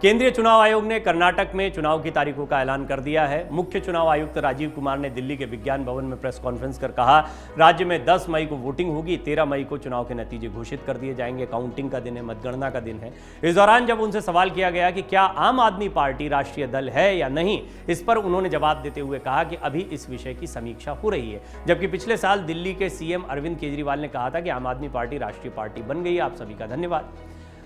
केंद्रीय चुनाव आयोग ने कर्नाटक में चुनाव की तारीखों का ऐलान कर दिया है। मुख्य चुनाव आयुक्त राजीव कुमार ने दिल्ली के विज्ञान भवन में प्रेस कॉन्फ्रेंस कर कहा, राज्य में 10 मई को वोटिंग होगी, 13 मई को चुनाव के नतीजे घोषित कर दिए जाएंगे। काउंटिंग का दिन है, मतगणना का दिन है। इस दौरान जब उनसे सवाल किया गया कि क्या आम आदमी पार्टी राष्ट्रीय दल है या नहीं, इस पर उन्होंने जवाब देते हुए कहा कि अभी इस विषय की समीक्षा हो रही है। जबकि पिछले साल दिल्ली के सीएम अरविंद केजरीवाल ने कहा था कि आम आदमी पार्टी राष्ट्रीय पार्टी बन गई। आप सभी का धन्यवाद।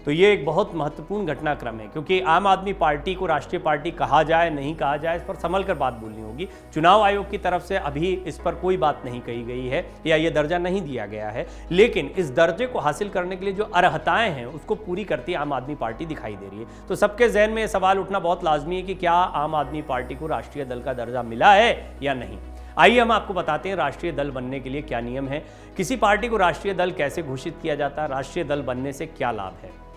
तो ये एक बहुत महत्वपूर्ण घटनाक्रम है, क्योंकि आम आदमी पार्टी को राष्ट्रीय पार्टी कहा जाए नहीं कहा जाए, इस पर संभल कर बात बोलनी होगी। चुनाव आयोग की तरफ से अभी इस पर कोई बात नहीं कही गई है या ये दर्जा नहीं दिया गया है, लेकिन इस दर्जे को हासिल करने के लिए जो अर्हताएं हैं उसको पूरी करती आम आदमी पार्टी दिखाई दे रही है। तो सबके जहन में ये सवाल उठना बहुत लाजमी है कि क्या आम आदमी पार्टी को राष्ट्रीय दल का दर्जा मिला है या नहीं। आइए हम आपको बताते हैं राष्ट्रीय दल बनने के लिए क्या नियम है, किसी पार्टी को राष्ट्रीय दल कैसे घोषित किया जाता है, राष्ट्रीय दल बनने से क्या लाभ है।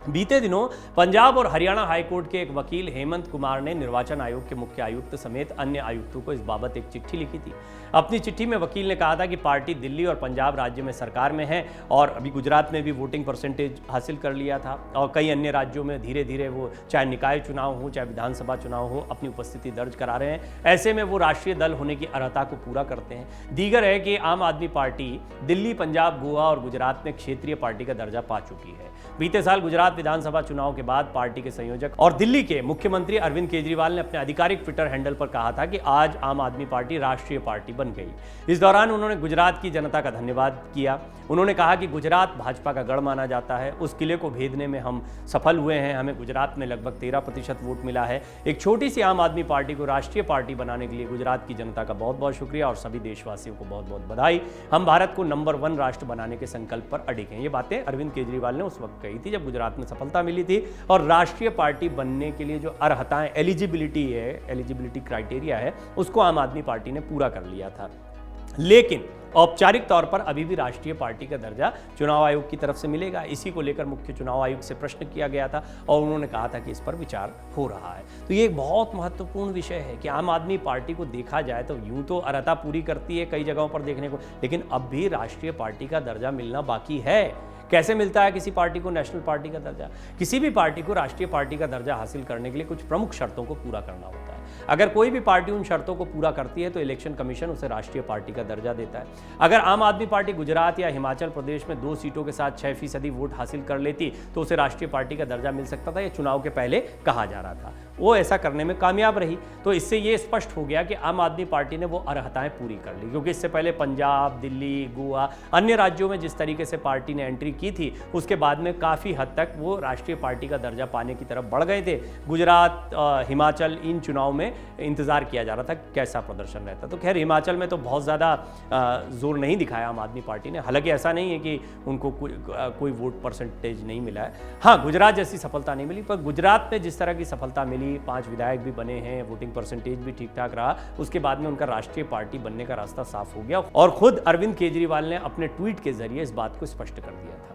बीते दिनों पंजाब और हरियाणा हाईकोर्ट के एक वकील हेमंत कुमार ने निर्वाचन आयोग के मुख्य आयुक्त समेत अन्य आयुक्तों को इस बाबत एक चिट्ठी लिखी थी। अपनी चिट्ठी में वकील ने कहा था कि पार्टी दिल्ली और पंजाब राज्य में सरकार में है और अभी गुजरात में भी वोटिंग परसेंटेज हासिल कर लिया था और कई अन्य राज्यों में धीरे धीरे वो चाहे निकाय चुनाव हो चाहे विधानसभा चुनाव हो अपनी उपस्थिति दर्ज करा रहे हैं। ऐसे में वो राष्ट्रीय दल होने की अर्हता को पूरा करते हैं। दीगर है कि आम आदमी पार्टी दिल्ली, पंजाब, गोवा और गुजरात में क्षेत्रीय पार्टी का दर्जा पा चुकी है। बीते साल गुजरात विधानसभा चुनाव के बाद पार्टी के संयोजक और दिल्ली के मुख्यमंत्री अरविंद केजरीवाल ने अपने आधिकारिक ट्विटर हैंडल पर कहा था कि आज आम आदमी पार्टी राष्ट्रीय पार्टी बन गई। इस दौरान उन्होंने गुजरात की जनता का धन्यवाद किया। उन्होंने कहा कि गुजरात भाजपा का गढ़ माना जाता है, उस किले को भेदने में हम सफल हुए हैं। हमें गुजरात में लगभग 13% वोट मिला है। एक छोटी सी आम आदमी पार्टी को राष्ट्रीय पार्टी बनाने के लिए गुजरात की जनता का बहुत बहुत शुक्रिया और सभी देशवासियों को बहुत बहुत बधाई। हम भारत को नंबर 1 राष्ट्र बनाने के संकल्प पर अडिग हैं। ये बातें अरविंद केजरीवाल ने उस वक्त कही थी जब गुजरात में सफलता मिली थी और राष्ट्रीय पार्टी बनने के लिए जो अर्हताएं, एलिजिबिलिटी क्राइटेरिया है, उसको आम आदमी पार्टी ने पूरा कर लिया था। लेकिन औपचारिक तौर पर अभी भी राष्ट्रीय पार्टी का दर्जा चुनाव आयोग की तरफ से मिलेगा। इसी को लेकर मुख्य चुनाव आयुक्त से प्रश्न किया गया था और उन्होंने कहा था कि इस पर विचार हो रहा है। तो ये एक बहुत महत्वपूर्ण विषय है कि आम आदमी पार्टी को देखा जाए तो यूं तो अर्हता पूरी करती है कई जगहों पर देखने को, लेकिन अब भी राष्ट्रीय पार्टी का दर्जा मिलना बाकी है। कैसे मिलता है किसी पार्टी को नेशनल पार्टी का दर्जा? किसी भी पार्टी को राष्ट्रीय पार्टी का दर्जा हासिल करने के लिए कुछ प्रमुख शर्तों को पूरा करना होता है। अगर कोई भी पार्टी उन शर्तों को पूरा करती है तो इलेक्शन कमीशन उसे राष्ट्रीय पार्टी का दर्जा देता है। अगर आम आदमी पार्टी गुजरात या हिमाचल प्रदेश में 2 सीटों के साथ 6% वोट हासिल कर लेती तो उसे राष्ट्रीय पार्टी का दर्जा मिल सकता था। यह चुनाव के पहले कहा जा रहा था। वो ऐसा करने में कामयाब रही। तो इससे ये स्पष्ट हो गया कि आम आदमी पार्टी ने वो अर्हताएं पूरी कर ली, क्योंकि इससे पहले पंजाब, दिल्ली, गोवा, अन्य राज्यों में जिस तरीके से पार्टी ने एंट्री की थी उसके बाद में काफ़ी हद तक वो राष्ट्रीय पार्टी का दर्जा पाने की तरफ बढ़ गए थे। गुजरात, हिमाचल, इन चुनाव में इंतजार किया जा रहा था कैसा प्रदर्शन रहता। तो खैर हिमाचल में तो बहुत ज़्यादा जोर नहीं दिखाया आम आदमी पार्टी ने। हालांकि ऐसा नहीं है कि उनको कोई वोट परसेंटेज नहीं मिला है। हाँ, गुजरात जैसी सफलता नहीं मिली, पर गुजरात में जिस तरह की सफलता मिली, 5 विधायक भी बने हैं, वोटिंग परसेंटेज भी ठीक ठाक रहा, उसके बाद में उनका राष्ट्रीय पार्टी बनने का रास्ता साफ हो गया और खुद अरविंद केजरीवाल ने अपने ट्वीट के जरिए इस बात को स्पष्ट कर दिया था।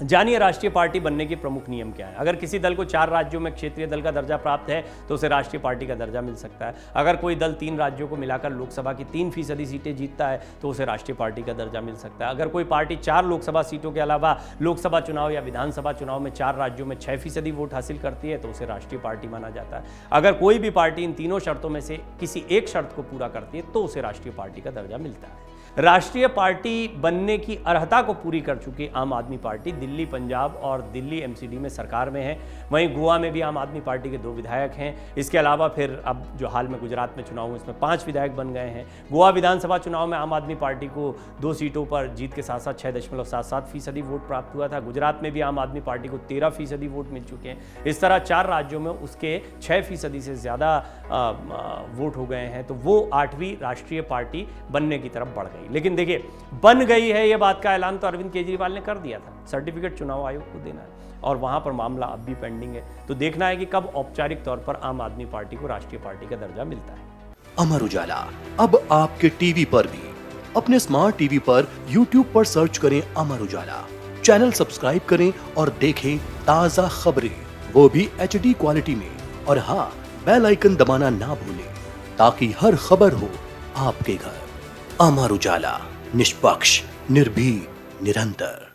जानिए राष्ट्रीय पार्टी बनने के प्रमुख नियम क्या है। अगर किसी दल को 4 राज्यों में क्षेत्रीय दल का दर्जा प्राप्त है तो उसे राष्ट्रीय पार्टी का दर्जा मिल सकता है। अगर कोई दल 3 राज्यों को मिलाकर लोकसभा की 3% सीटें जीतता है तो उसे राष्ट्रीय पार्टी का दर्जा मिल सकता है। अगर कोई पार्टी 4 लोकसभा सीटों के अलावा लोकसभा चुनाव या विधानसभा चुनाव में 4 राज्यों में 6% वोट हासिल करती है तो उसे राष्ट्रीय पार्टी माना जाता है। अगर कोई भी पार्टी इन तीनों शर्तों में से किसी एक शर्त को पूरा करती है तो उसे राष्ट्रीय पार्टी का दर्जा मिलता है। राष्ट्रीय पार्टी बनने की अर्हता को पूरी कर चुकी आम आदमी पार्टी दिल्ली, पंजाब और दिल्ली एमसीडी में सरकार में है। वहीं गोवा में भी आम आदमी पार्टी के 2 विधायक हैं। इसके अलावा फिर अब जो हाल में गुजरात में चुनाव हुए इसमें 5 विधायक बन गए हैं। गोवा विधानसभा चुनाव में आम आदमी पार्टी को 2 सीटों पर जीत के साथ साथ 6.77% वोट प्राप्त हुआ था। गुजरात में भी आम आदमी पार्टी को 13% वोट मिल चुके हैं। इस तरह 4 राज्यों में उसके 6% से ज़्यादा वोट हो गए हैं, तो वो 8वीं राष्ट्रीय पार्टी बनने की तरफ बढ़ गई। लेकिन देखिए, बन गई है ये बात का ऐलान तो अरविंद केजरीवाल ने कर दिया था। सर्टिफिकेट चुनाव आयोग को देना है और वहां पर मामला अब भी पेंडिंग है। तो देखना है कि कब औपचारिक तौर पर आम आदमी पार्टी को राष्ट्रीय पार्टी का दर्जा मिलता है। अमर उजाला अब आपके टीवी पर भी। अपने स्मार्ट टीवी पर YouTube पर सर्च करें अमर उजाला, चैनल सब्सक्राइब करें और देखें ताजा खबरें, वो भी HD क्वालिटी में। और हाँ, बेल आइकन दबाना ना भूलें ताकि हर खबर हो आपके घर। अमर उजाला, निष्पक्ष, निर्भीक, निरंतर।